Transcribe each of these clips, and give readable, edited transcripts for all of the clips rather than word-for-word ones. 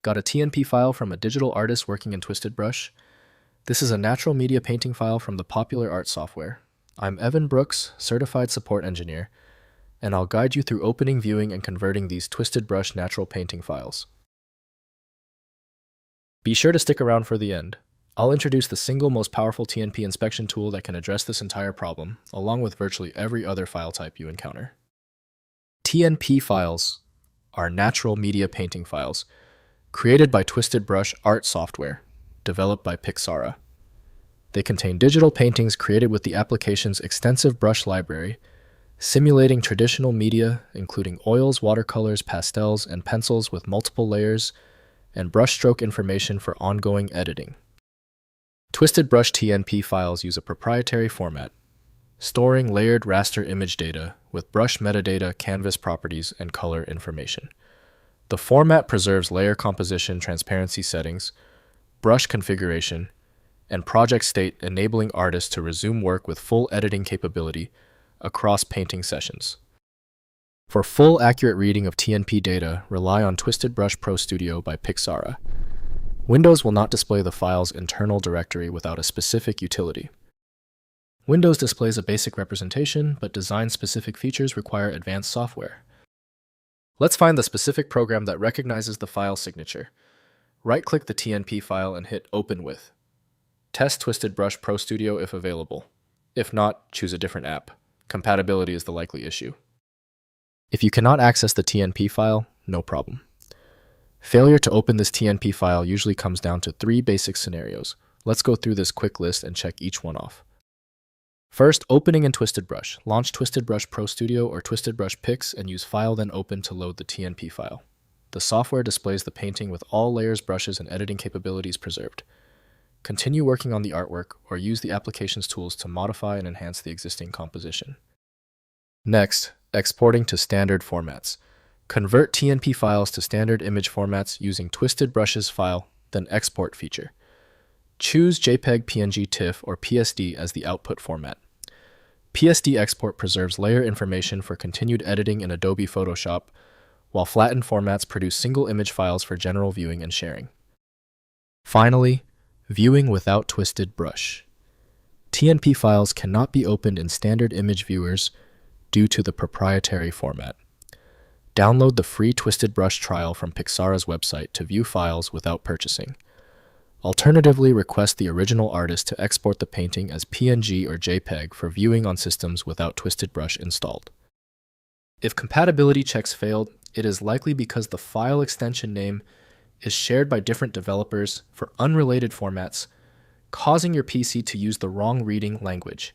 Got a TNP file from a digital artist working in TwistedBrush? This is a natural media painting file from the popular art software. I'm Evan Brooks, Certified Support Engineer, and I'll guide you through opening, viewing, and converting these TwistedBrush natural painting files. Be sure to stick around for the end. I'll introduce the single most powerful TNP inspection tool that can address this entire problem, along with virtually every other file type you encounter. TNP files are natural media painting files, created by TwistedBrush art software, developed by Pixarra. They contain digital paintings created with the application's extensive brush library, simulating traditional media, including oils, watercolors, pastels, and pencils with multiple layers, and brushstroke information for ongoing editing. TwistedBrush TNP files use a proprietary format, storing layered raster image data with brush metadata, canvas properties, and color information. The format preserves layer composition, transparency settings, brush configuration, and project state, enabling artists to resume work with full editing capability across painting sessions. For full accurate reading of TNP data, rely on TwistedBrush Pro Studio by Pixarra. Windows will not display the file's internal directory without a specific utility. Windows displays a basic representation, but design-specific features require advanced software. Let's find the specific program that recognizes the file signature. Right-click the TNP file and hit Open With. Test TwistedBrush Pro Studio if available. If not, choose a different app. Compatibility is the likely issue. If you cannot access the TNP file, no problem. Failure to open this TNP file usually comes down to 3 basic scenarios. Let's go through this quick list and check each one off. First, opening in TwistedBrush. Launch TwistedBrush Pro Studio or TwistedBrush Pix and use File then Open to load the TNP file. The software displays the painting with all layers, brushes, and editing capabilities preserved. Continue working on the artwork or use the application's tools to modify and enhance the existing composition. Next, exporting to standard formats. Convert TNP files to standard image formats using TwistedBrush's File, then Export feature. Choose JPEG, PNG, TIFF, or PSD as the output format. PSD export preserves layer information for continued editing in Adobe Photoshop, while flattened formats produce single image files for general viewing and sharing. Finally, viewing without TwistedBrush. TNP files cannot be opened in standard image viewers due to the proprietary format. Download the free TwistedBrush trial from Pixarra's website to view files without purchasing. Alternatively, request the original artist to export the painting as PNG or JPEG for viewing on systems without TwistedBrush installed. If compatibility checks failed, it is likely because the file extension name is shared by different developers for unrelated formats, causing your PC to use the wrong reading language.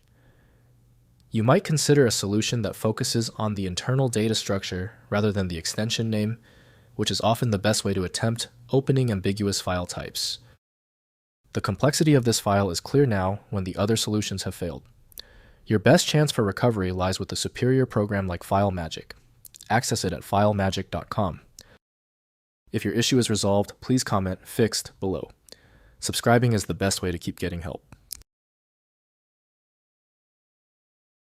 You might consider a solution that focuses on the internal data structure rather than the extension name, which is often the best way to attempt opening ambiguous file types. The complexity of this file is clear now when the other solutions have failed. Your best chance for recovery lies with a superior program like FileMagick. Access it at filemagick.com. If your issue is resolved, please comment "Fixed" below. Subscribing is the best way to keep getting help.